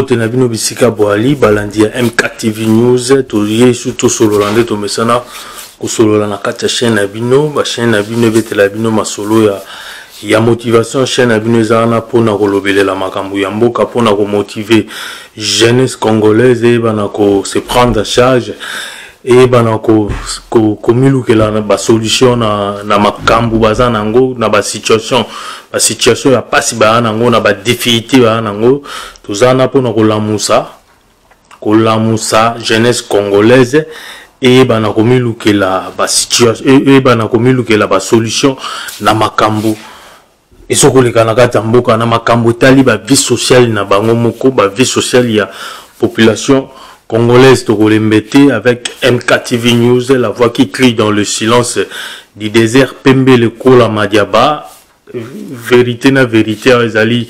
Bote Nabino Bisika Boali, Balandia MKTV News, Toye surtout solo lande to mesana ko solo la na kata chaîne Nabino, ba chaîne Nabino bete Nabino masolo ya motivation chaîne Nabino ezana pona ko lobelela makambu ya mboka pona ko motiver jeunesse congolaise et bana ko se prendre en charge et bana ko milukela na ba solution na makambu bazana ngo na ba situation ya pasi ba nango na ba difficulté ba nango tozana pona ko lamusa jeunesse congolaise et bana ko milukela ba situation et bana ko milukela ba solution na makambu esokoleka na kata mboka na makambu tali ba vie sociale na bango moko ba vie sociale ya population congolaise Togolembete avec MKTV News, la voix qui crie dans le silence du désert, Pembe le Kola Madiaba, vérité na vérité, ezali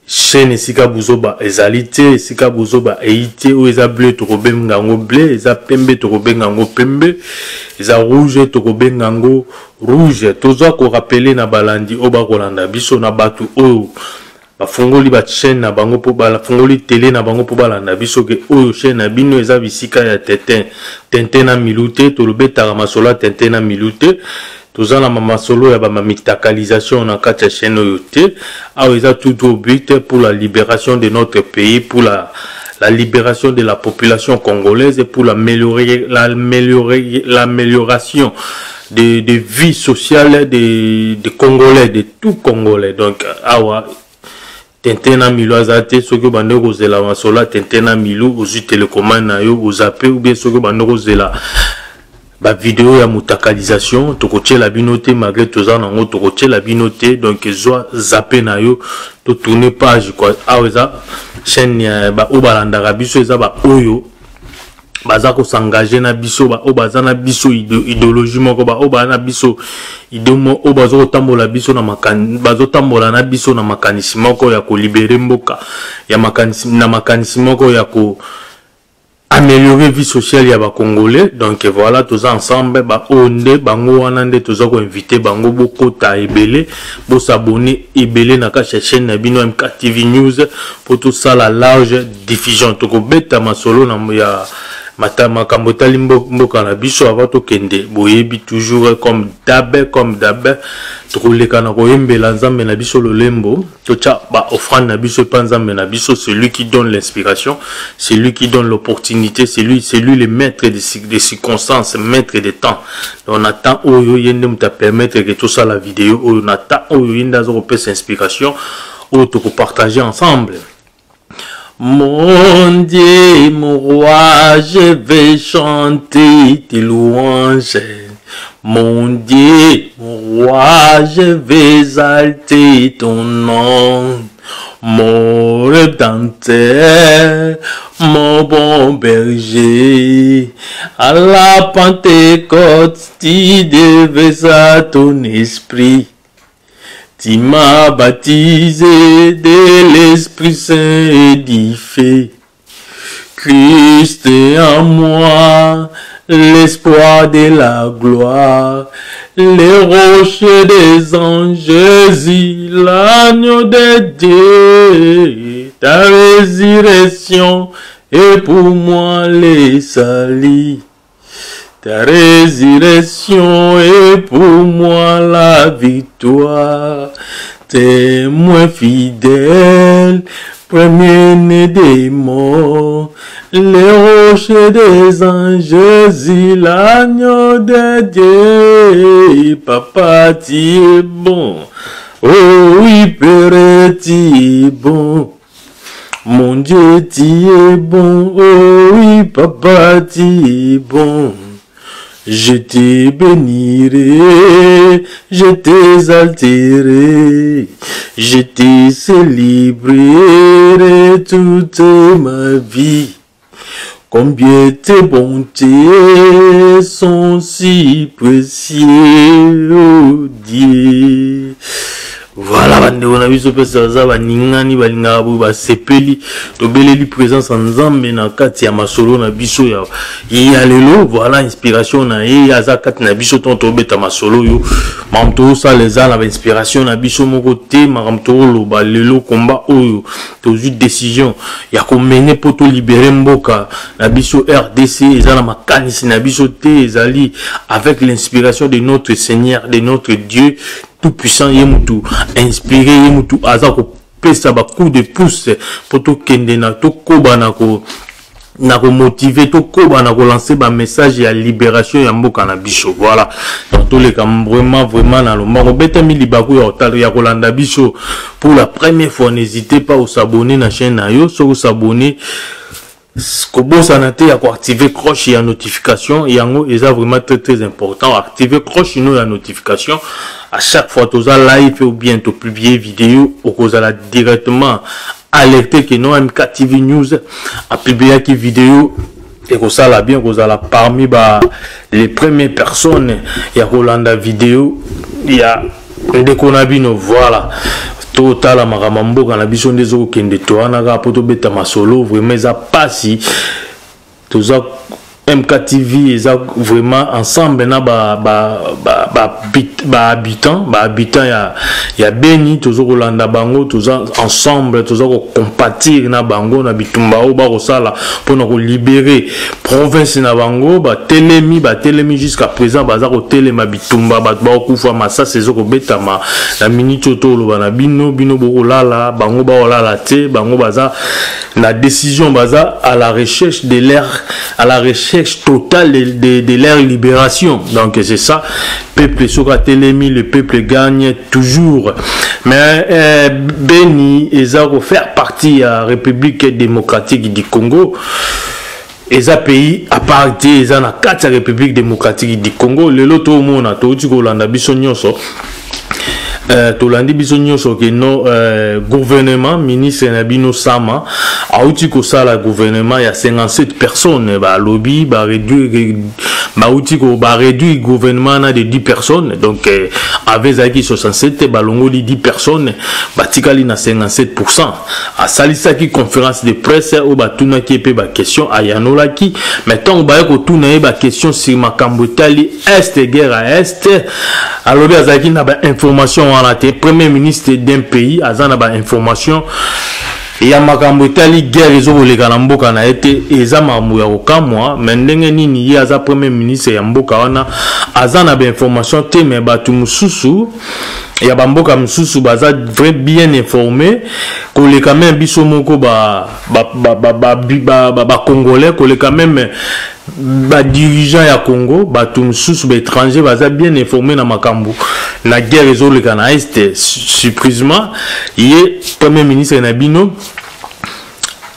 chaîne Esika Buzoba, ezalité, Esika Buzoba, eite, ou eza bleu, Togobengango bleu, eza Pembe, Togobengango Pembe, eza rouge, Togobengango rouge, tozo ko rappeler na balandi, oba kolanda, biso na batu, oh, bafungoli ba chaîne na bango po bala fungoli télé na bango po bala na biso ke oyo chaîne na bino eza bisika ya tenten na milute to lobeta masolo tenten na milute tozana mama solo ya ba mitakalisation na kati ya chaîne oyo te awo eza tout au but pour la libération de notre pays, pour la libération de la population congolaise et pour l'amélioration de vie sociale des Congolais, de tout Congolais. Donc awa Tentena Milou azate soko bandeko zela masola Tentena Milou ozu télécommande na yo ozape ou bien soko bandeko zela ba vidéo ya mutakalisation tokotie la binote malgré toza nango tokotie la binote donc zo zape na yo to tourner page quoi aweza chaîne ya ba obalanda biso eza ba oyo baza ko s'engager na biso ba o baza na biso idéologie moko ba o ba na biso idomo o bazo tambola biso na makanisi bazo tambola na biso na makanisi moko ya ko libérer mboka ya makanisi na makanisi moko ya ko améliorer vie sociale ya ba congolais. Donc voilà tous ensemble ba onde bango wana nde toza ko inviter bango bokota ebele bo s'abonner ebele na ka chaîne na bino MKTV News pour tout ça la large diffusion to ko beta masolo na ya matama kambotali mboka na biso avato kende boyebi toujours comme d'hab tokoleka na koyembela nzambe na biso lolembo tocha ba offrande na biso pa nzambe na biso, c'est lui qui donne l'inspiration, c'est lui qui donne l'opportunité, c'est lui le maître des circonstances, maître des temps. On attend oyo yende muta permettre que tout ça la vidéo on attend oyo yenda zo pe inspiration ou to partager ensemble. Mon Dieu, mon roi, je vais chanter tes louanges. Mon Dieu, mon roi, je vais exalter ton nom. Mon rédempteur, mon bon berger, à la Pentecôte, tu déverses ton esprit. Tu m'as baptisé de l'Esprit Saint et du feu. Christ est en moi, l'espoir de la gloire, les roches des anges, Jésus, l'agneau de Dieu, ta résurrection est pour moi le salut. Ta résurrection est pour moi la victoire. Témoin fidèle, premier-né des morts, les roches des anges, Jésus, l'agneau de Dieu. Papa, tu es bon. Oh oui, Père, tu es bon. Mon Dieu, tu es bon. Oh oui, Papa, tu es bon. Je te bénirai, je t'exalterai, je te célébrerai toute ma vie. Combien tes bontés sont si précieuses, oh Dieu. Voilà. bande on a biso pesa za ba ningani balinga ba sepeli to beleli présence en Nzambe na kati ya masolo na biso ya lelo voilà inspiration na ya za kati na biso to beta masolo yo mamto ça les a la inspiration na biso moko te mamto lo ba lelo combat oyo to ju décision ya ko mener pour to libérer mboka na biso RDC ezala makanisi na biso te ezali avec l'inspiration de notre Seigneur, de notre Dieu tout puissant yemutu inspiré yemutu azako pesa ba coup de pouce pour to kende na to koba na ko motiver to koba na ko lancer ba message ya libération ya mboka na biso voilà donc tous les cas vraiment na lomba beta mi libaku ya otalo ya kolanda biso pour la première fois n'hésitez pas à s'abonner na chaîne na yo so s'abonner Kobo sanate ya activer cloche et notification yango eza vraiment très important activer cloche et la notification à chaque fois tous live ou bien to publier vidéo au cause la directement alerter que non MK TV News a publié qui vidéo et que ça la bien que ça la parmi les premières personnes ya Rolanda vidéo il y a Ndekonabino voilà total makambo kana biso ndezo kende to anaka poto beta masolo vraiment za pasi toza MK TV eza vraiment ensemble na habitants ya Beni tozo kolanda bango toza ensemble toza ko compatir na bango na bitumba o ba ko sala pona ko libérer province na bango ba telemi jusqu'à présent baza ko telema bitumba ba kufa masa sezo ko betama na minute to lo bana bino boko lala bango ba lala te bango baza la décision baza à la recherche de l'air à la recherche totale de leur libération. Donc c'est ça, peuple sera télémi, le peuple gagne toujours. Mais Beni ezako faire partie de la République démocratique du Congo. Et un pays à partir de la République démocratique du Congo, le lot au monde a tout dit qu'on a bisogno so. Tolandi bisogno so que no gouvernement ministre Nabino Sama a outi ko sala gouvernement il y a 57 personnes ba lobby ba réduire ba outi ko ba réduire gouvernement na de 10 personnes donc avec zaki 67 ba longo li 10 personnes ba tikali na 57% a salisa ki conférence de presse ou ba tuna ki pe ba question a yanola ki maintenant ba ko tuna ba question sur makambo tali est guerre à est alors bien zaki na ba information la premier ministre d'un pays azana ba information ya makambo itali guerre ezo leka na mboka na ete eza mamu ya okamwa mendenge nini ya za premier ministre ya mboka wana azana ba information te me batu mususu ya bamboka mususu baza vrai bien informé koleka même biso moko ba congolais koleka même ba dirigeant ya Congo batu mususu ba étranger baza bien informé na makambo la guerre ezoleka na este surprisement ye premier ministre na bino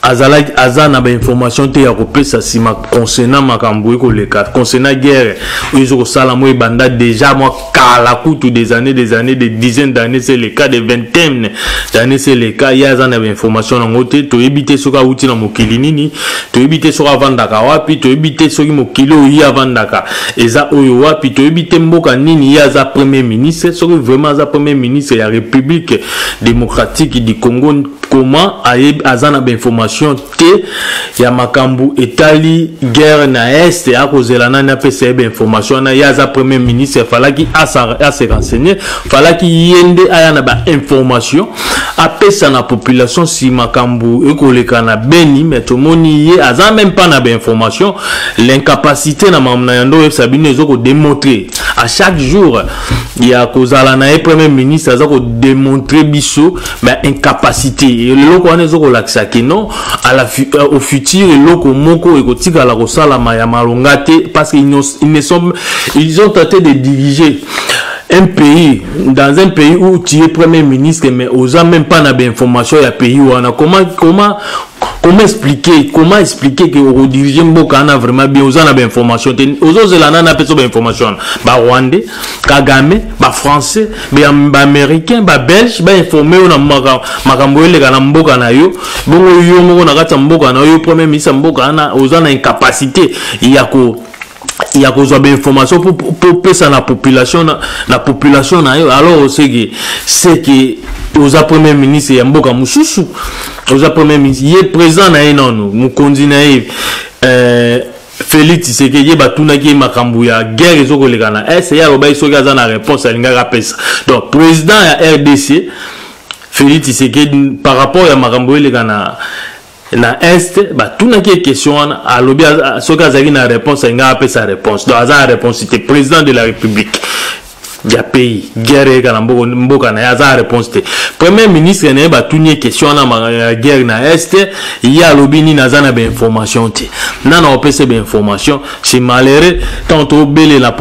azana ba information te ya kopesa sima concernant makambo ekoleka concernant guerre oyo ko sala mo banda déjà moi kala kutu des années des dizaines d'années c'est le cas de vingtaine d'années c'est le cas ya azana ba information na ngote to ebite soka uti na mokili nini to ebite soka vandaka wapi to ebite soki mokili oyi avandaka eza oyo wapi to ebite mboka nini ya za premier ministre soki vraiment za premier ministre ya République démocratique du Congo comment azana ba information te ya makambu etali guerre na est ya kozela na pesa ba information na ya za premier ministre falaki se renseigner falaki yende aya na ba information apesa na population si makambu ekoleka na Beni metomoni ye aza même pas na ba information l'incapacité na mamna yando sabine ezoko démontrer à chaque jour ya kozala na premier ministre azako démontrer biso ba incapacité et le loko wana ezoko lakisa que non à la au futur loko moko ekotika la kosala ya malonga te parce qu'ils ont tenté de diriger un pays dans un pays où tu es premier ministre mais aux même pas na information ya pays wana comment expliquer que au diriger mboka na vraiment bien aux na information aux zelana na peso ba information ba rwandais Kagame ba français ba américain ba belge ba informer na makambo ele kana mboka na yo bongo yo moko na kata mboka na yo premier ministre mboka na aux na incapacité il y a besoin d'informations pour pesa na population na yo alors c'est que oza premier ministre ya mboka mususu oza premier ministre ye président na ye nono mukonzi na ye Félix Tshisekedi batunaki makambo ya guerre ezokoleka na est ya loba soki aza na réponse alingaka pesa donc président ya RDC Félix Tshisekedi par rapport ya makambo eleka na est batunaki question wana alobi soki azalaki na réponse alingaka pesa réponse donc aza na réponse c'était président de la République ya pays guerre kana mboka na yaza réponse te premier ministre ne ba tunye question na guerre na est ya lobi ni naza na ba information te na opese ba information c'est malheureux tant au belé la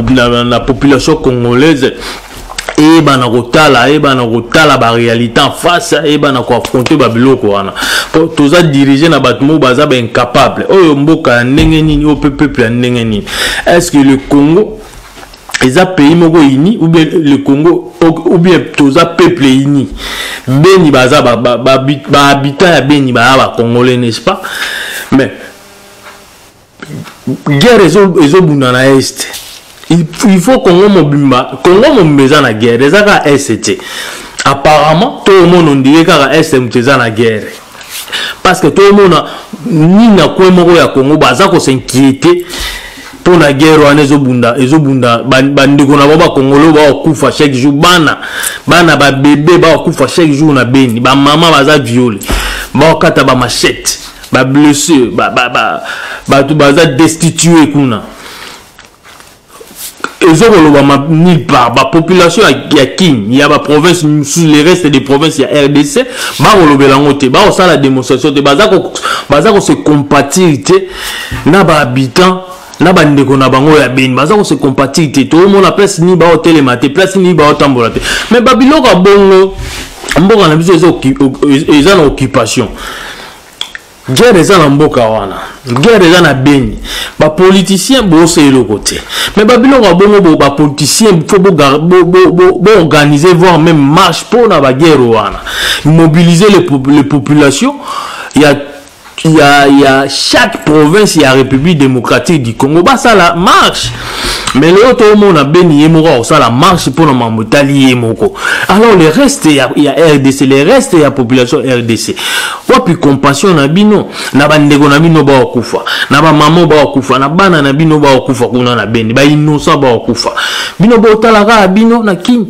population congolaise et bana kotala ba réalité en face et bana ko affronter ba biloko wana toza diriger na batmo baza ba incapable oyo mboka ndenge nini o peuple ndenge nini est-ce que le Congo les pays moko uni ou bien le Congo ou bien tous les peuples unis beni baza habitants ya beni ba congolais n'est-ce pas mais guerre ezo bunda na est il faut Congo mobimba na guerre ezaka est apparemment tout le monde on dirait que est mteza na guerre parce que tout le monde ni na kwa moko ya Congo baza ko s'inquiéter pour la guerre wana ezobunda bandeko na baba Congolo ba okufa chaque jour bana ba bébé ba okufa chaque jour na beni ba maman baza violé ba okata ba machette ba blessé ba tout baza destitué kuna ezokoloba ni par ba population ya king ya ba province sous les restes des provinces ya RDC ba kolobela ngote ba osala démonstration te baza ko se compatir te na ba habitants na bandeko na bango ya beni baza ko se compatir te to mo na place ni ba hotel mate place ni ba otambola te mais babiloko bongo mboka na biso eza na occupation guerre eza na mboka wana guerre eza na beni ba politicien bo se eloko te mais babiloko bongo ba politicien faut bo organiser voire même marche pour na ba guerre wana mobiliser les populations il y a chaque province, il y a République démocratique du Congo, bah ça la marche. Mais l'autre monde a béni moko, ça la marche pour le mamotali moko. Alors le reste il y a RDC, le reste il y a population RDC. Wa puis compassion na bino, na bandeko na bino ba okufa, na ba maman ba okufa, na bana na bino ba okufa kuna na beni, ba innocent ba okufa. Bino ba otalaka bino na king.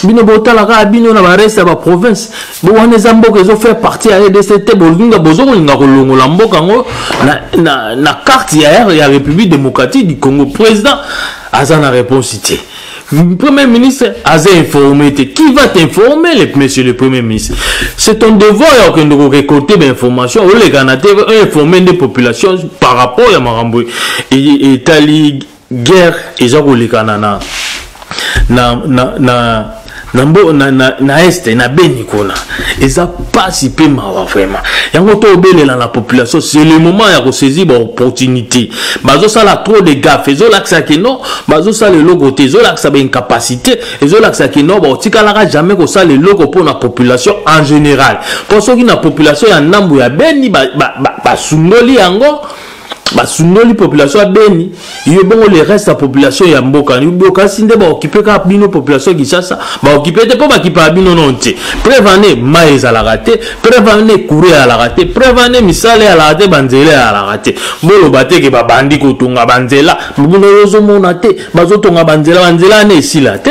Bino ba otalaka bino na ba reste ba province. Bo wana zamboka ezo faire partie ya RDC te bolinga bozoko linga kolongo la mboka ngo na carte ya République démocratique du Congo président Azana réponse cité. Premier ministre a informé. Qui va t'informer, monsieur le Premier ministre? C'est ton devoir de récolter des informations. Les Canadiens informer des populations par rapport à Marambo. Et Italie, guerre, et les Canadiens. Na est na beni kona eza pas si peu mawa vraiment yango to obele la population c'est le moment ya ko saisir ba opportunité bazo sala trop de gaffe ezo laksa ke non bazo sala le logo te ezo laksa ba incapacité ezo laksa ke non ba otikala jamais ko sala le logo pour la population en général pour ceux qui na population ya nambu ya beni ba sundoli yango basundoli population ya beni yo bongo le reste la population ya mboka ni boka sinde ba occuper ka bino population Kinshasa ba occuper te po ba kipa bino non te prévenez maïs à la raté prévenez courir à la raté prévenez misale à la raté banzela à la raté bolo baté ke ba bandi ko tunga banzela bino yozo mona te bazo tunga banzela ne sila te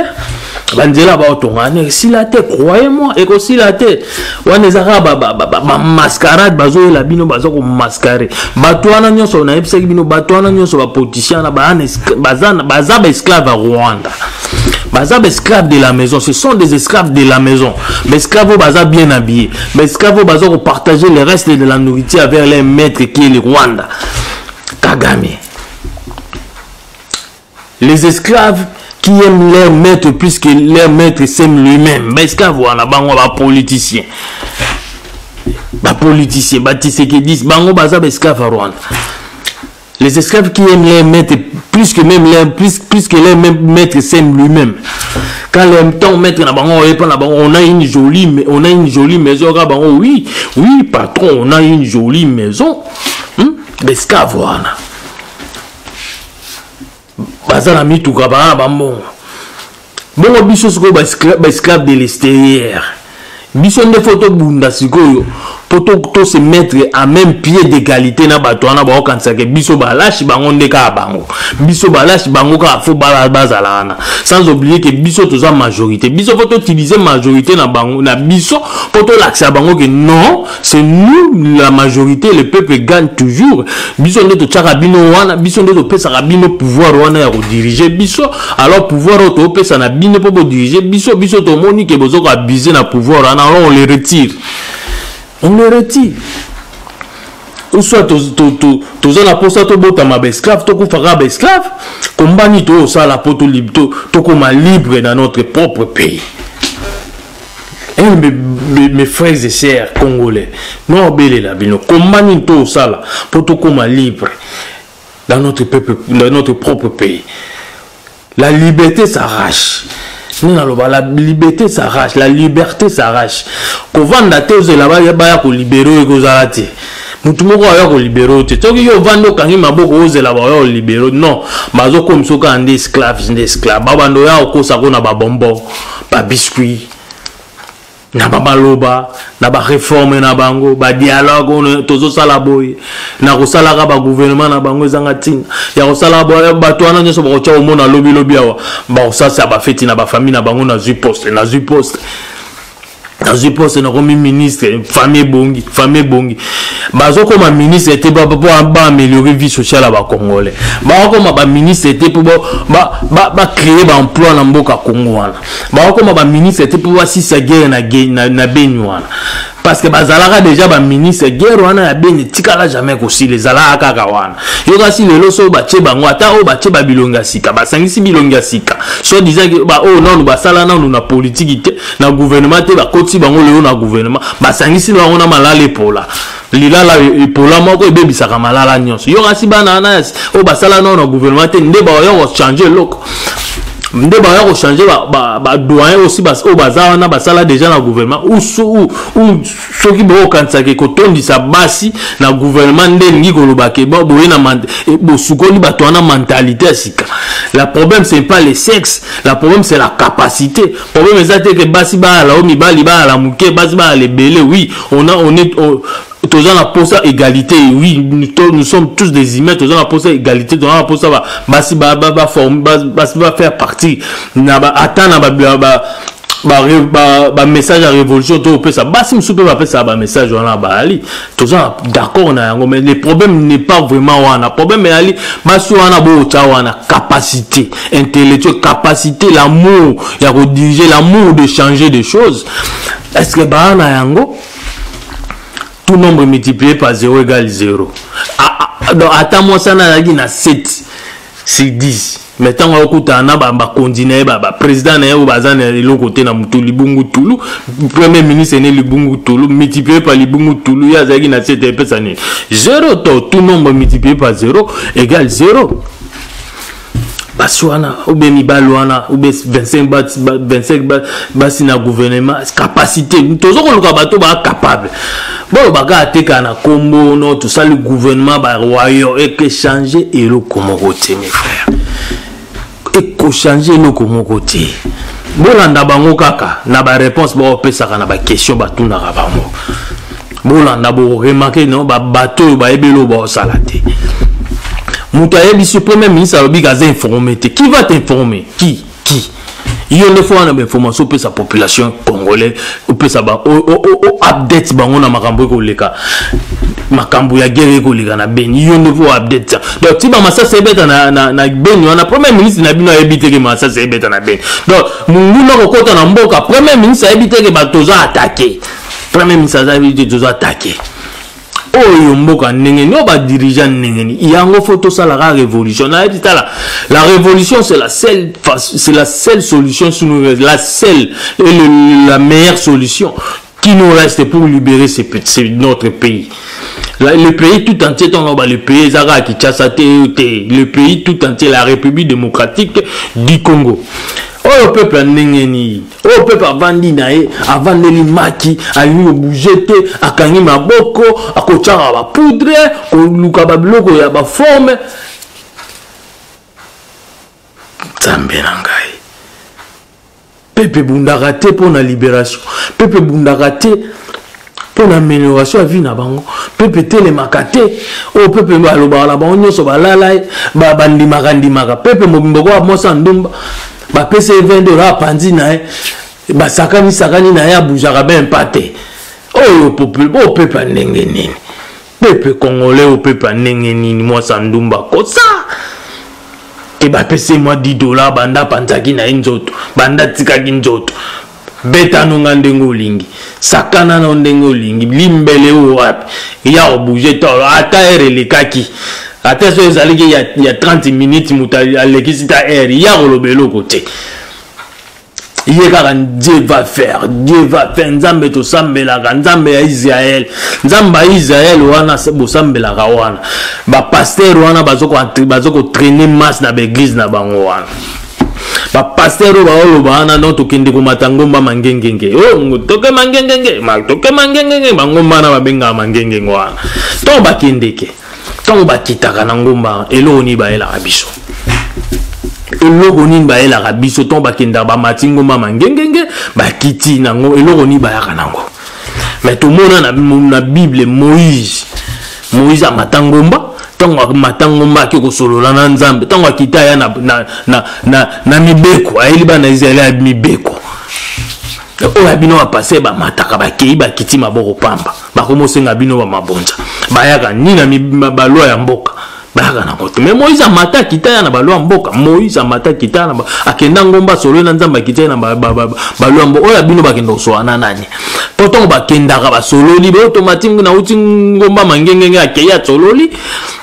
banzela ba otonga ne sila te croyez-moi et ko sila te wana ezaka ba mascarade bazo la bino bazo ko mascarer batwana nyonso na epseki bino batwana nyonso ba politicien na baza esclave à Rwanda baza esclaves de la maison, ce sont des esclaves de la maison. Les esclaves baza bien habillés, les esclaves baza ko partager le reste de la nourriture avec les maîtres qui est le Rwanda Kagame. Les esclaves qui aiment leur maître plus que leur maître s'aime lui-même. Mais esclaves wana bango ba politicien. Ba politicien, ba Tshisekedi, bango baza esclaves à Rwanda. Les esclaves qui aiment leur maître plus que même plus que leur maître s'aime lui-même. Quand les temps maître na bango on a une jolie maison bango oui patron on a une jolie maison. Esclaves wana. Bazala mituka ba bongo. Bongo biso soko ba esclave de l'extérieur. biso nde photo bunda sikoyo pour se mettre à même pied d'égalité na bato wana ba okanisa ke biso balashi bango ndeka bango biso balashi bango ka fo bazalana sans oublier que biso toza majorité biso faut utiliser majorité na bango na biso pour to l'accès bango que non c'est nous la majorité le peuple gagne toujours biso nde to tchaka bino wana biso nde to pesa bino pouvoir wana ya diriger biso alors pouvoir to pesa na bino pour diriger biso to moni ke bozo ka abuser na pouvoir wana alors on les retire. On le retire. Ou soit tous la poste to bota ma esclave, to fera esclave. Combani to ça la poto libre, to comme libre dans notre propre pays. Et mes frères et sœurs congolais, non belé la bino. Combani to ça la poto comme libre dans notre peuple, dans notre propre pays. La liberté s'arrache. La liberté s'arrache, la liberté s'arrache. Quand on va là-bas, il y a libérer et cause mutumoko ya ko libérer te toki yo vando kangi maboko ozela ba yo libérer non mazo comme soka ande esclave ba bando ya okosa ko na ba bonbon ba biscuit na ba maloba na ba réforme na bango ba dialogue tozo sala boy na ko sala ka ba gouvernement na bango ezanga tina ya ko sala boy ba to ana nyoso ba ko cha o mona lobi awa ba ko sasa ba feti na ba famille na bango na zu poste dans une poste na comme ministre famille bongi bazo comme ministre était pour améliorer vie sociale à ba congolais ba comme ba ministre était pour ba créer ba emploi na mboka Congo wana ba comme ba ministre était pour si sa guerre na benywana parce que bazalaka déjà ba ministre guerre wana ya beni tikala jamais aussi les alaka kaka wana yoka si lelo so ba che bango ata o ba che ba bilonga sika ba sangisi bilonga sika so disant que ba oh non ba sala non na politique na gouvernement te ba koti bango lelo na gouvernement ba sangisi la on a malala epola lilala epola moko ebebisaka malala nyonso yoka si bana na o ba sala non na gouvernement te nde ba yo changer loko nde ba ya ko changer ba doyen aussi bas o baza wana basala déjà na gouvernement ou soki bo kanisa ke kotondisa basi na gouvernement nde ngi ko lobake bo na bo sukoli bato wana mentalité sika. La problème c'est pas le sexe, la problème c'est la capacité. Problème c'est que basi ba la o mibali ba la muke basi ba le belé oui on est tous en la poste égalité oui nous sommes tous des humains tous en la poste égalité tous en la poste basi ba faire partie na ba attendre ba message à révolution to pe ça basi msupe ba pe ça ba message wana ba ali tous en d'accord na yango mais le problème n'est pas vraiment wana problème est ali basi wana bo ta wana capacité intellectuelle capacité l'amour ya rediriger l'amour de changer des choses est-ce que ba na yango tout nombre multiplié par 0 égale 0. Donc, attends, moi, ça n'a pas 7, c'est 10. Mais tant qu'on a un continent, président, le côté na Mutuli Bungu Toulou, premier ministre est le Bungu Toulou, multiplié par le Bungu Toulou, il y a 7 et 0, tout nombre multiplié par 0 égale 0. Baswana ou bien Mibalwana ou bien 25 basi na gouvernement capacité toujours on le bateau ba capable bon baka ateka na kombo no tout ça le gouvernement ba royaume et que changer et le comment côté mes frères et que changer le comment côté bolanda bango kaka na ba réponse ba opesa na ba question ba tuna ka bango bolanda bo remarquer non ba bateau ba ebelo ba salate. Moutaye le premier ministre a informé. Qui va t'informer? Qui? Il y a une fois une information pour sa population congolaise, pour sa update bango na makambo ko leka. Makambo ya guerre ko leka na ben. Il y a une fois update. Donc si ba massa c'est beta na ben na premier ministre na bino ebité que massa c'est beta na ben. Donc munguna ko kota na mboka premier ministre a ebité que ba toza attaquer. Premier ministre a ebité toza attaquer. Oh yomboka nengeni oba dirigeant nengeni yango photo ça la révolution la révolution c'est la seule solution sur nous la seule et la meilleure solution qui nous reste pour libérer notre pays. Le pays tout entier, le pays Zara Kinshasa, le pays tout entier, la République démocratique du Congo. Oh le peuple nengeni, oh le peuple avandi nae, avandeli maki, ali obujete, akangi maboko, akochara ba poudre, koluka ba biloko ya ba forme. Tambe nangai. peuple bundaka te pour la libération, peuple bundaka te pour l'amélioration de la vie na bango, peuple telemaka te, oh peuple baloba la bango nyoso balala bandimaka, peuple mobimbo ko mosa ndumba ba pese $20 pandi na ba sakani na ya bujaka ben pate. Oh peuple ndenge nini, peuple congolais au peuple ndenge nini mosa ndumba kosa. Et bah pese moi $10 banda panzaki na nzoto banda tikaki nzoto beta nonga ndengo lingi sakana na ndengo lingi limbele wapi ya obouger to ata le kaki ata so ezaliki ya 30 minutes mutali alekisi ta air ya kolobelo côté Dieu va faire, Nzambe to sambela, Nzambe ya Israël, Nzambe ya Israël wana bo sambela wana. Ba pasteur wana bazoko traîner masse na l'église na bango wana. Ba pasteur ba wana non to kende ko matangomba mangengenge. Oh toke mangengenge, bangomba na babenga mangengenge wana. To ba kendeke. To ba kitaka na ngomba eloni ba ela biso. Eloko ni ba ela rabiso ton bakenda ba matingo mama ngengenge ba kiti nango eloko ni ba yaka nango. Mais tout monde na Bible Moïse a matangomba tango matangomba ki ko solola na Nzambe tango akita ya na mibeko ayeli ba na Israël mibeko. O bino va passer ba mataka ba kei ba kiti maboko pamba ba komo senga bino ba mabonja ba yaka ni na ba loi ya mboka. Mais Moïse a mata kita na balwa mboka Moïse a mata kita na akenda ngomba solo na Nzamba kita na balwa mboka oya bino bakenda so na nani potom bakenda ka solo li automatique na uti ngomba mangengenge akeya sololi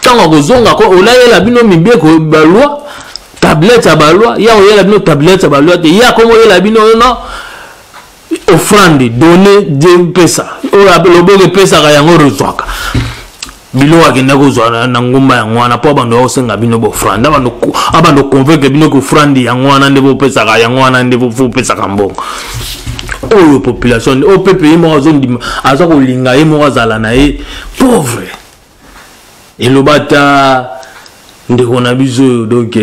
tango kozonga ko olayela bino mibeko balwa tablette ya balwa ya oyela bino tablette ya balwa te ya komo yela bino no offrande donner Dieu pesa oya loboge pesa ka yango rozwaka bilo akenda kozwa na ngomba ya ngwana po bando osenga bino bo franda abando convaincre bino ko frandi ya ngwana ndebo pesa ka ya ngwana ndebo fu pesa ka mbongo oyo population o peuple mo azondima azako linga ye mo azala na ye pauvre elobata ndeko na biso donc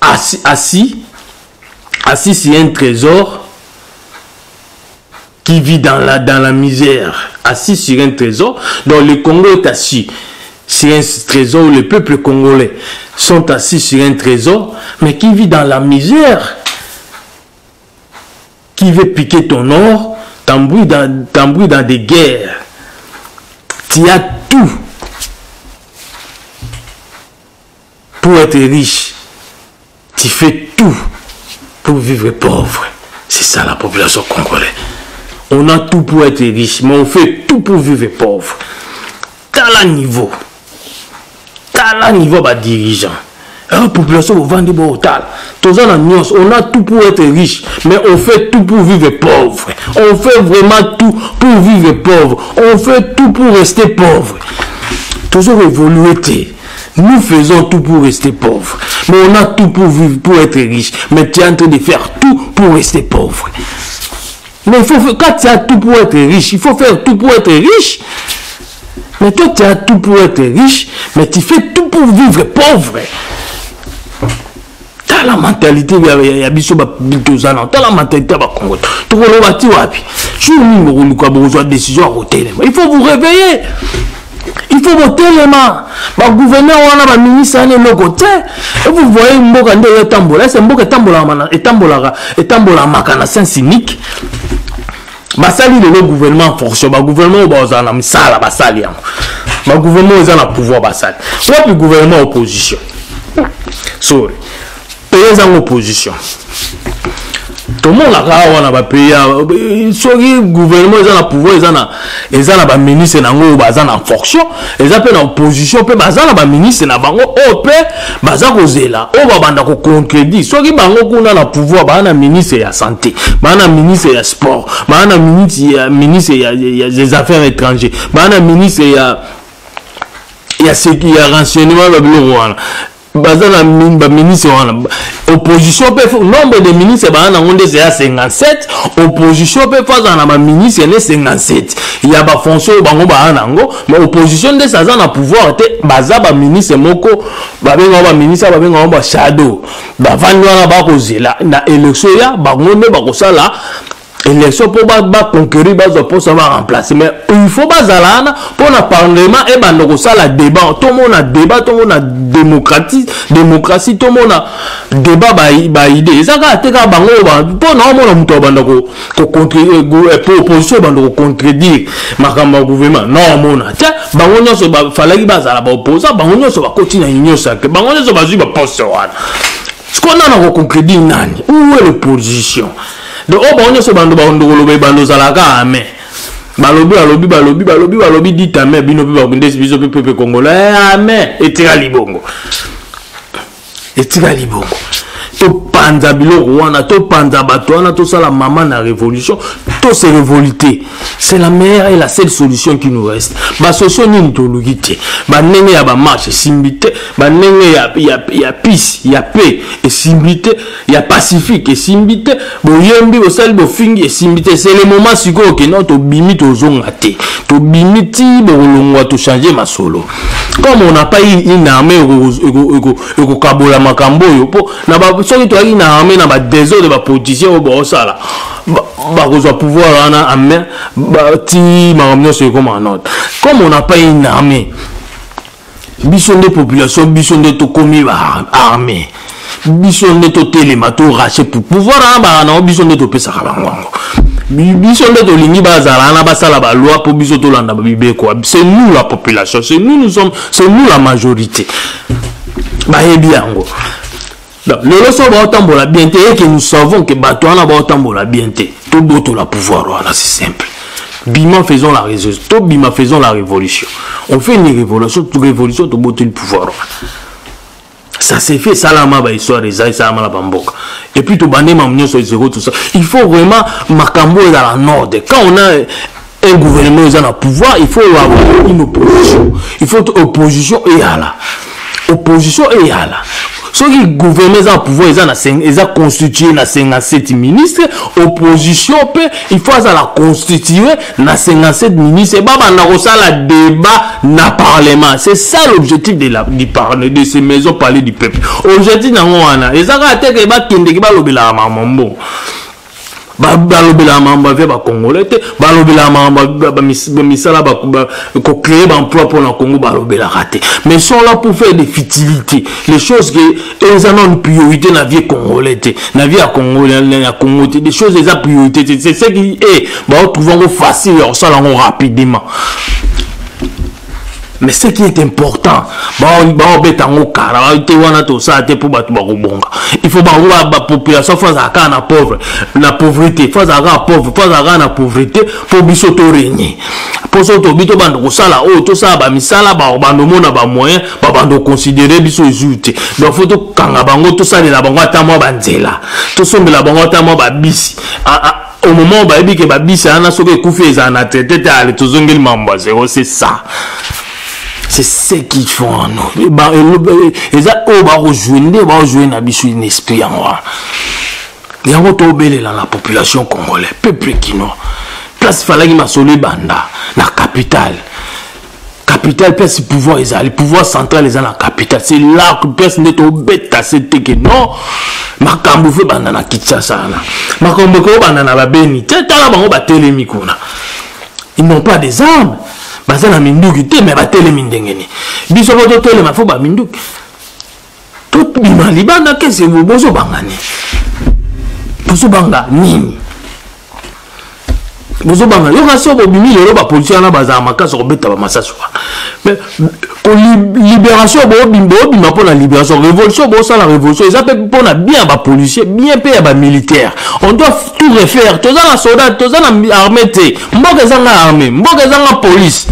assis sur un trésor qui vit dans la misère, assis sur un trésor, dont le Congo est assis sur un trésor, où les peuples congolais sont assis sur un trésor, mais qui vit dans la misère, qui veut piquer ton or, t'embrouille dans des guerres. Tu as tout pour être riche. Tu fais tout pour vivre pauvre. C'est ça la population congolaise. On a tout pour être riche, mais on fait tout pour vivre pauvre. T'as le niveau bah dirigeant. La population va vendre au tal. On a tout pour être riche, mais on fait tout pour vivre pauvre. On fait vraiment tout pour vivre pauvre. On fait tout pour rester pauvre. Toujours évoluer. Nous faisons tout pour rester pauvre. Mais on a tout pour vivre, pour être riche. Mais tu es en train de faire tout pour rester pauvre. Mais il faut, quand tu as tout pour être riche, il faut faire tout pour être riche. Mais toi, tu as tout pour être riche, mais tu fais tout pour vivre pauvre. Tu as la mentalité, tu as la mentalité, il faut vous réveiller. Il faut voter les mains. Le gouverneur ou le ministre est côté. Et vous voyez Mboka Ndeye Tambola. C'est Mboka Tambola Makana Saint cynique. Basali le gouvernement en fonction. Le gouvernement est en misala. Le gouvernement est en pouvoir. Le gouvernement opposition. Sorry. Pays en opposition. Tout le monde a payé. Le gouvernement est en pouvoir, ils ont un ministre en fonction, ils ont une opposition, ils ont un ministre en contredit. Ceux qui ont un pouvoir, ils ont un ministre de la santé, ils ont un ministre de la sport, ils ont un ministre des affaires étrangères, ils ont un ministre de renseignement. bazana ministre wana opposition peut nombre de ministres bana ngonde c'est à 57 opposition peut faire na ministre ne 57 il y a ba fonction bango bana ngo mais opposition de ça na pouvoir te baza ba ministre moko ba benga ba ministre ba benga ba shadow ba vandi wana ba kozela na élection ya bango ne ba kosala élection pour conquérir pour ça va remplacer mais il faut bazalana pour le parlement et bando ça la débat tout le monde a débat tout le monde a démocratie tout le monde a débat ba idée ça ka te ka bango pour non mon muto bando ko contredire pour opposition bando ko contredire makamba gouvernement non mona tiens bango nyonso ba fallait bazala ba opposer bango nyonso ba continuer union sacrée bango nyonso ba zui ba poste wana ce qu'on a na ko contredire nani où est l'opposition. Donc, on est sur le bando zalaka ame. Balobi dit ame bino peuple congolais ame etira libongo. To panza biloko wana to panza bato wana to sala maman na révolution to se révolter. C'est la meilleure et la seule solution qui nous reste. Ba solution ni ntolugite. Ba nenge ya ba marche simbité, ba nenge ya peace, ya paix et simbité, ya pacifique et simbité, bo yembi bo sali bo fingi et simbité. C'est le moment siko que notre bimi to zonga te. To bimi ti bo longwa to changer ma solo. Comme on n'a pas une armée eko kabola makambo yo po na ba soki to na armée na ba désordre ba politicien bo sala. Ba ko pouvoir ana amé ti makambo c'est comme un autre. Comme on n'a pas une armée, bison de population, bison de to komi armée, bison de to télémato raché pour pouvoir na bison de to pesa kalango. Bison de to lingi bazala na basala ba loi pour bison to landa bibe quoi. C'est nous la population, c'est nous la majorité. Ba yebiango. Le leçon va autant la bienté et que nous savons que Batouana va autant la bienté. Tout d'autres la pouvoir, voilà, c'est simple. Bima faisons la révolution, tout Bima faisons la révolution. On fait une révolution, toute révolution, tout le pouvoir. Ça s'est fait, ça la ma histoire des ça la ma bamboka. Et puis tout bandé mamnio sur zéro tout ça. Il faut vraiment Makambo est dans la nord. Quand on a un gouvernement qui a le pouvoir, il faut avoir une opposition. Il faut une opposition et là. Opposition et là. Ceux qui gouvernent le pouvoir, ils ont constitué 57 ministres. Opposition, il faut la constituer 57 ministres. Et la débat dans le Parlement. C'est ça l'objectif de ces maisons parler du peuple. Aujourd'hui, ils ont balobela mamba ve ba congolais te balobela mamba misala ba ko créer emploi pour le Congo balobela raté mais sont là pour faire des futilités les choses que ils ont une priorité na vie congolais te na vie à congolais na Congo des choses les a priorité c'est ce qui est ba trouvons facile ça là rapidement. Mais ce qui est important, il faut la population face à la pauvre, la pauvreté, face à la pauvre, face à la pauvreté, pour bisoto régner. Pour ça, bito bando sala o to ça ba misala ba bando mona ba moyen ba bando considérer biso exulté. Donc faut to kanga bango to ça la bango atamo banzela. To sombe la bango atamo ba bisi. Au moment où baby que ba bisi ana soke kufi za na tete ale to zongeli mamba zéro c'est ça. C'est ce qu'ils font en nous. Ils ont rejoint un esprit en moi. Ils ont obéi la population congolaise, peuple kino. Place fallait qu'il m'a solé banda, la capitale. Capitale, place pouvoir, les pouvoirs central, les dans la capitale. C'est là que personne n'est au bête à cette que non. Ma camboufé banda na Kinshasa. Ma camboufé banda na Beni. Ils n'ont pas des armes. Bazana minduki te me batele mindengeni biso boto tele mafo ba minduki tout bima libanda ke se bozo bangani bozo banga nini bozo banga yo kaso bo bimi lelo ba police na bazama makaso kobeta ba masaso mais ko libération bo bima pour la libération révolution bo ça la révolution ils appellent pour la bien ba policier bien payé ba militaire on doit tout refaire tous les soldats tous les armée te mboka zanga armée mboka zanga police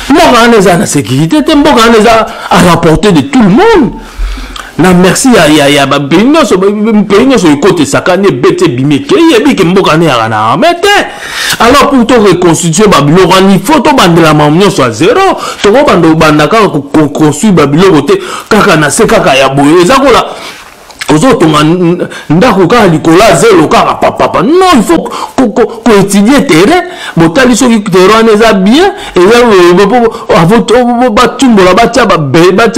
mboka na sécurité te mboka na à la portée de tout le monde na merci ya ba pays so côté sakane bete bimeke yebi ke mboka ne ya na mete. Alors pour to reconstituer Babylone il faut to bandela mamnyo soit zéro to ko bando bandaka ko construire Babylone te kaka na se kaka ya boye ezakola ozotonga ndako kaka likola zelo kaka papa. Non, il faut qu'on étudie terrain botali soki terrain eza bien et là batumbola batia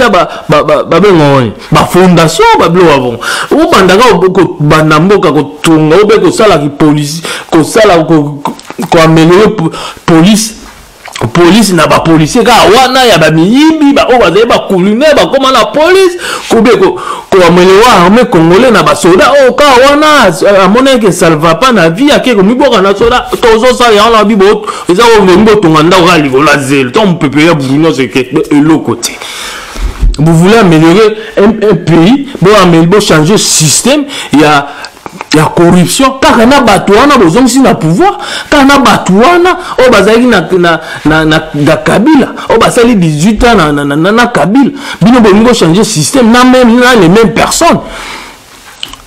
ba fondation bablo avant o bandaka ko banda mboka ko tunga obe ko sala ki police ko sala ko améliorer police na ba policier ka wana ya ba miyibi ba o bazali ba kulune ba koma la police ko be ko améliorer armée congolais na ba soda o ka wana amone que ça va pas na vie akeko miboka na soda tozo sa ya la bibo eza ko mbo tonga ndako ka livola zelo ton pepe ya buno c'est que le côté. Vous voulez améliorer un pays, bon changer le système, il y a la corruption. Car on a batouana, besoin si na pouvoir. Car on a batouana, on bazali na Kabila, on bazali 18 ans na Kabila. Bino bongo changer le système, na même les mêmes personnes.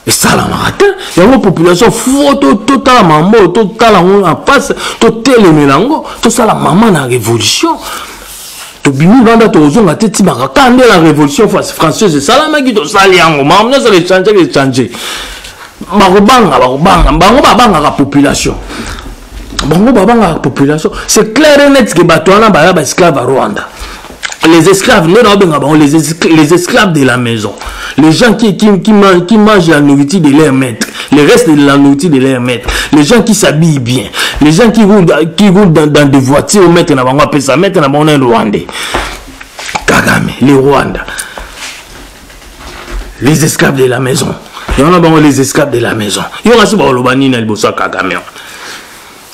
Et ça la matin, il y a une population photo totale maman, totale en face, totale mélango, tout ça la maman na révolution. Bimi banda tozonga teti baka kande la révolution française salama ki to saliango mamna ça les changer bakobanga bango babanga la population c'est clair et net que batwana ba esclaves à Rwanda. Les esclaves, les esclaves de la maison, les gens qui mangent la nourriture de leur maître, le reste de la nourriture de leur maître, les gens qui s'habillent bien, les gens qui roulent dans des voitures au maître, on appelle ça maître, on est Rwandais. Kagame, les Rwandais, les esclaves de la maison. Il y en a les esclaves de la maison. Il y en a aussi Lobani na liboso Kagame.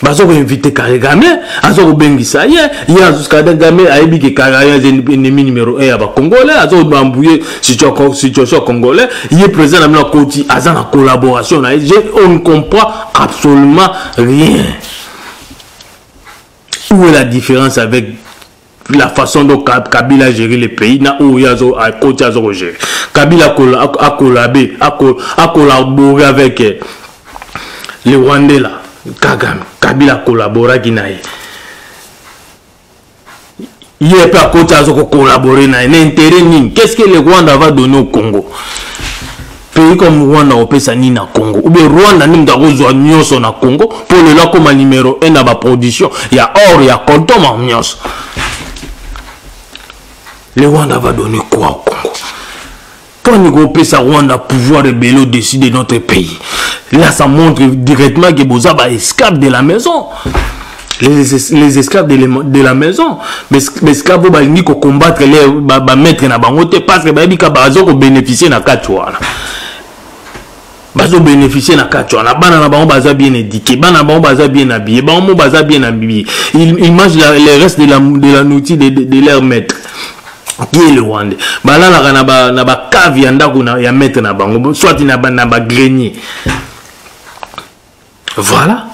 Bazo ko inviter Kagame, azo ko bengisa ye, ya jusqu'à Kagame a ebi que Kagame est ennemi numéro 1 ya ba Congolais, azo bambouiller situation congolais, il est présent dans la côté, aza na collaboration, on ne comprend absolument rien. Où est la différence avec la façon dont Kabila a géré le pays, na où il y a à côté azo gérer. Kabila a collaboré avec les Rwandais là. Kabila collabora qui n'a il est pas à côté de collaborer l'intérêt ni qu'est-ce que le Rwanda va donner au Congo, pays comme Rwanda au pesa ni na Congo ou bien Rwanda ni mtakozwa nyonso na Congo pour le là comme numéro 1 na ba production il y a or il y a coton ma nyonso. Le Rwanda va donner quoi au Congo? Quand nous pesa Rwanda pouvoir rebelle au-dessus de notre pays. Là, ça montre directement que Boza va esclaves de la maison. Les esclaves de la maison. Mais esclaves vont combattre les mettre na bangote parce que babika bazo ko bénéficier na katwana. Bazo bénéficier na katwana. Bana na bango baza bien éduqué, bana bango baza bien habillé, bango baza bien habillé. Ils mangent le reste de la nourriture de leur maître. Qui est le Rwandais? Bala na ba cave yanda kuna ya maître na bango, soit na ba grenier. Voilà.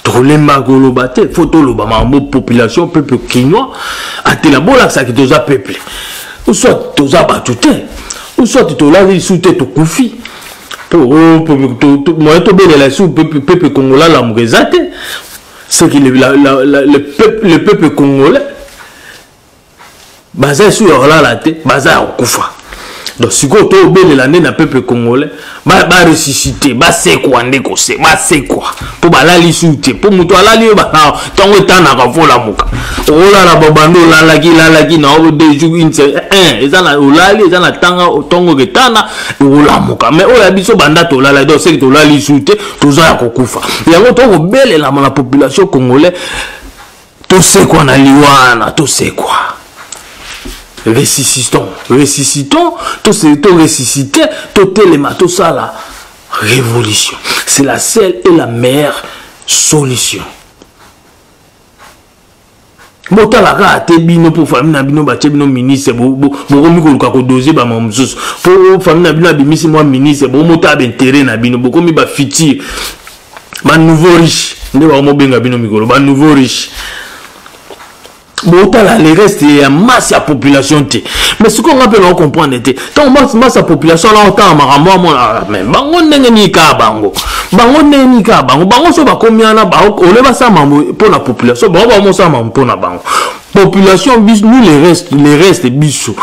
Trolemba golobate, photo loba mambo population peuple kinois a te la bola ça qui toza peuple. Ou soit toza batute, ou soit to la soute to kufi. Pour moi to bele la sous peuple congolais la mugezate. C'est que le peuple congolais baza sur la tête, baza kufa. Donc si vous avez l'année d'un peuple congolais, va ressusciter, va c'est quoi, va c'est quoi, pour la lisouter, pour mouton la lieu, tant que t'en as fait la mouka. Oh là là, babando, la qui n'a pas de jours, ils en ont la ils en ont tant tongo que t'ana, ou la mouka. Mais oh la biso banda to la donc c'est que la lisouter, tout ça à kokufa. Il y a autant belle la population congolaise, tout c'est quoi na liwana, tout c'est quoi. Ressuscitons, tout ressusciter, tout élément, tout ça la révolution. C'est la seule et la meilleure solution. Bota la rate bino pour famille na bino ba bino ministre bo mi ko doser ba mamzusu pour famille na bino abimisi moi ministre bo mota ba intérêt na bino bo komi ba fiti ba nouveau riche nde ba mo benga bino mikolo ba nouveau riche botala le reste ya masse ya population te mais ce qu'on appelle on comprendre te tant masse ya population là autant makambo mona mais bango ndenge ni ka bango bango so ba komiana ba oleba sa mambo pour la population ba mo sa mambo pour na bango population bis nous les restes biso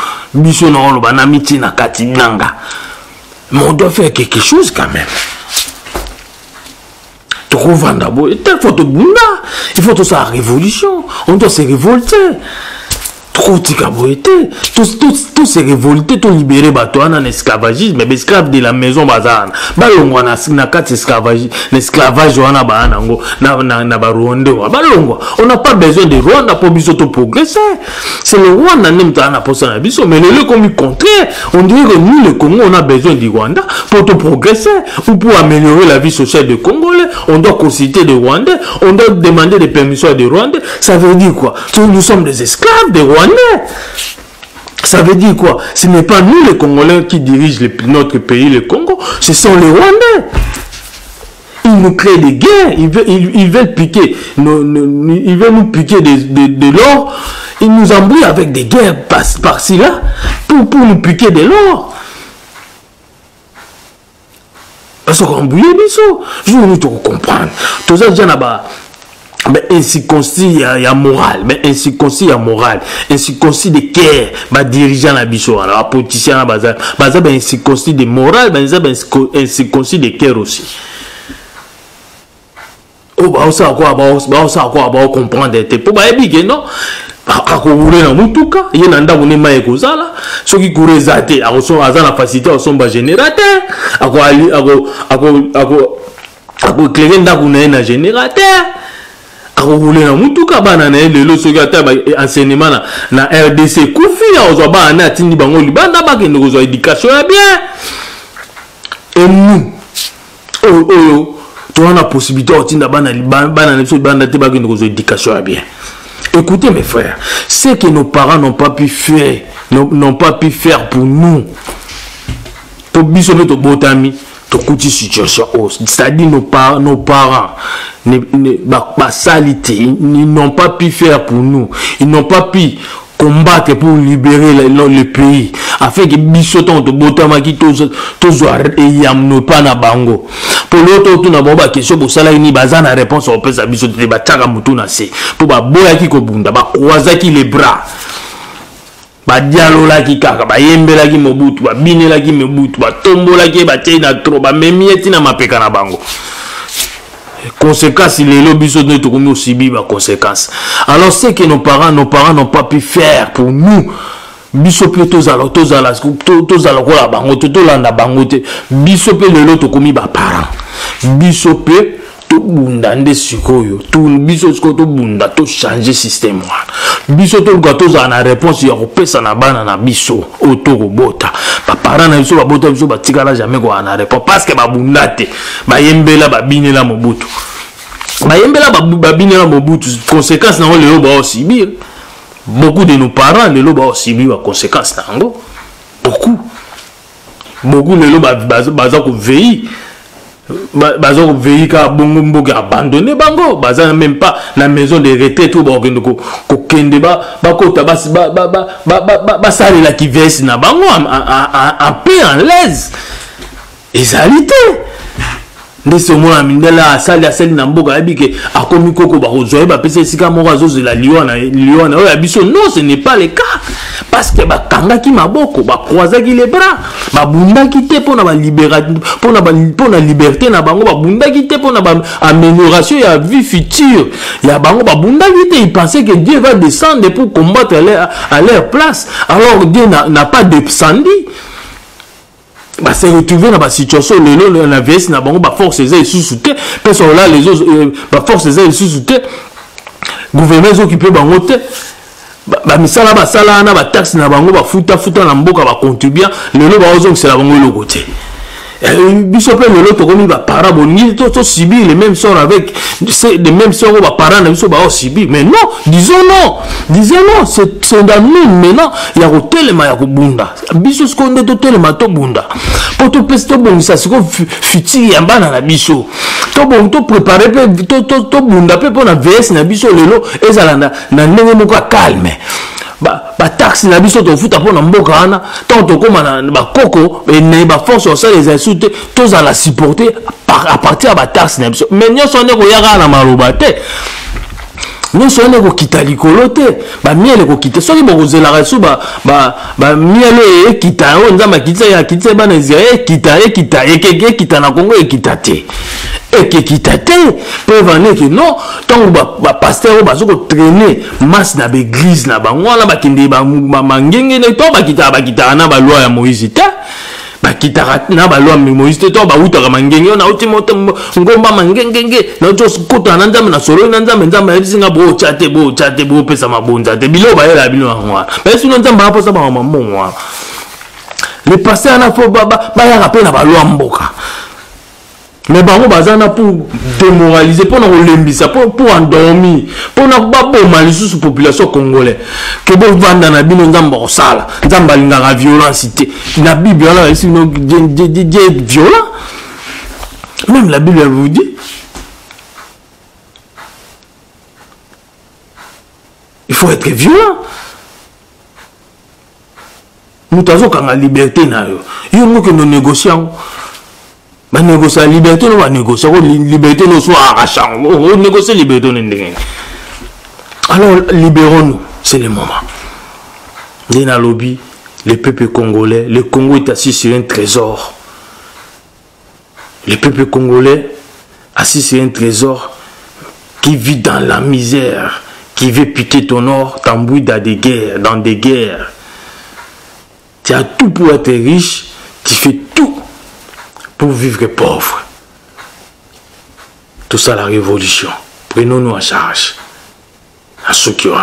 na lo bana miti na kati nanga mais on doit faire quelque chose quand même. Il faut tout bunda, il faut tout ça révolution, on doit se révolter. Trop tout se révolter, tout libérer batoana en esclavagisme, mais esclave de la maison bazana. Balongwa na kati esclavage, l'esclavage wana baana ngo na Rwanda. Balongwa, on n'a pas besoin de Rwanda pour biso to progresser. C'est le Rwanda même tana pour ça na biso, mais le comme contraire, on dirait que nous le Congo on a besoin du Rwanda pour te progresser ou pour améliorer la vie sociale des Congolais. On doit consulter des Rwandais, on doit demander des permissions des Rwandais. Ça veut dire quoi? Nous sommes des esclaves des Rwandais. Ça veut dire quoi? Ce n'est pas nous les Congolais qui dirigent notre pays, le Congo, ce sont les Rwandais. Ils nous créent des guerres, ils veulent piquer, ils veulent nous piquer de l'or, ils nous embrouillent avec des guerres par-ci là pour nous piquer de l'or. Parce qu'on bouille biso, je veux nous comprendre. Tout ça, déjà là-bas. Mais ainsi concis il y a moral, mais ainsi concis il y a moral, ainsi concis de cœur, bah dirigeant la bicho, alors politicien la bazar, ben ainsi concis de moral, ben ainsi concis de cœur aussi. Oh bah on sait quoi comprendre te pour bah ébique non. Akouroule na mutuka, il y a nanda kune maye kozala, ceux qui courent zate, azana facilité au son bas générateur, ako éclairer nda kune na générateur. Rouler na mutuka bana na lelo soki ata enseignement na RDC kufi ya ozo bana tindi bango libanda ba kende ko éducation ya bien et nous tu as la possibilité de tinda bana na so banda te ba kende ko éducation ya bien. Écoutez mes frères, ce que nos parents n'ont pas pu faire pour nous pour biso to botami to kuti situation c'est-à-dire nos parents ils n'ont pas pu faire pour nous, ils n'ont pas pu combattre pour libérer le pays afin que bisoton to botama ki to yamno pa na bango pour l'autre tout na bomba question pour sala ni bazana réponse au pesa bisote ba tchaka mutu na se pour ba boya ki ko bunda ba croiser ki les bras ba dialola ki kaka ba yembela ki mobutu ba binela ki mobutu ba tombola ki ba tena trop ba memieti na mapeka na bango. Conséquences, les lobbies sont aussi bien conséquences. Alors c'est que nos parents n'ont pas pu faire pour nous. Bisopé tous à la bango, tous la bangote. Bisopé le lot commis par parents. Bisopé tout bunda nde sikoyo. Tout bisopé tout bunda tout changer système. Bisopé tout gâteau à la réponse ya repesa na bana na biso auto robota. Ba parents na biso ba bota biso ba tikala jamais ko na réponse parce que ba bunda te. Ba yembela ba binela mobutu. Ba yembela ba binela mobutu. Conséquences na le ba aussi bien. Beaucoup de nos parents le lo ba aussi bien conséquences na ngo. Beaucoup le lo ba ko veiller. Bazo veillika bongo mboga abandonné bango baza même pas la maison de retraite ou ko kende ba kota ba sali la qui veste na bango en paix en l'aise ezalité ndeso mona mindela sali na mboga abike akomi koko ba kozoye ba pese sika moko zo la liona o abiso non ce n'est pas le cas parce que ba kanga ki maboko ba croiser ki les bras ba bunda ki te pona ba libération pona liberté na bango ba bunda ki te pona ba amélioration ya vie future ya bango ba bunda ki te ils pensaient que Dieu va descendre pour combattre à leur place alors Dieu n'a pas descendu. Bah c'est retrouvé dans la situation la veste na bango ba force les sous-souté personne là les autres ba force les sous-souté gouvernement occupé bango te ba misala ba sala na ba taxe na bango ba futa na mboka ba contribuer lelo ba ozo c'est la bango le côté Biso pe l'autre comme va parabo ni to subir les mêmes sorts avec les mêmes sorts va parents biso ba subir. Mais non, disons non, c'est dans nous maintenant il y a hôtel ma ya kubunda. Biso ce qu'on est hôtel ma to bunda. Pour to pesto bon ça c'est ko futi ya bana na biso. To bon to préparer to bunda pe pour na VS na biso lelo ezala na ndenge moko calme. Ba taxi na biso to futa pona mboka wana tant to koma na ba koko et ne ba force sur ça les insultes tous à la supporter à partir de ba taxi na biso mais nyo sonne ko yaka na maroba te nyo sonne ko kita likolo te ba miele ko kita soki bo kozela rasu ba miele e kita o nzamba kitsa ya kitsa ba na Israël kita na Congo e kita te et que quitate peuvent aller que non tant ba pasteur ba soko traîner masse na l'église na bango na ba kinde ba mangenge ne to ba kita na ba loi ya Moïse te ba kita na ba loi ya Moïse te to ba uta ka mangenge na uti moto ngomba mangenge na to kota na nzambe na solo na nzambe bisinga bo chate bo pesa mabonza te bilo ba yela bino ngwa ba sino nzambe apo sa ba mamongwa les pasteurs na fo ba ya rappel na ba loi mboka. Mais bango bazana pour démoraliser, pour nous lembisa, pour endormir, pour nous baboma les sous population congolaise. Que bon vendre na bino nzamba osala, nzamba linga violence na Bible là ici no violent. Même la Bible vous dit. Il faut être violent. Nous avons la liberté na yo. Yo nous que nous négocions. Bah négocier la liberté, nous va négocier. Liberté, nous soit arrachant. On négocie la liberté. Alors, libérons-nous. C'est le moment. Dans le lobby, le peuple congolais, le Congo est assis sur un trésor. Le peuple congolais, assis sur un trésor, qui vit dans la misère, qui veut piquer ton or, t'embrouille dans des guerres. Tu as tout pour être riche, tu fais tout pour vivre pauvre. Tout ça la révolution. Prenons-nous en charge. À ceux qui ont.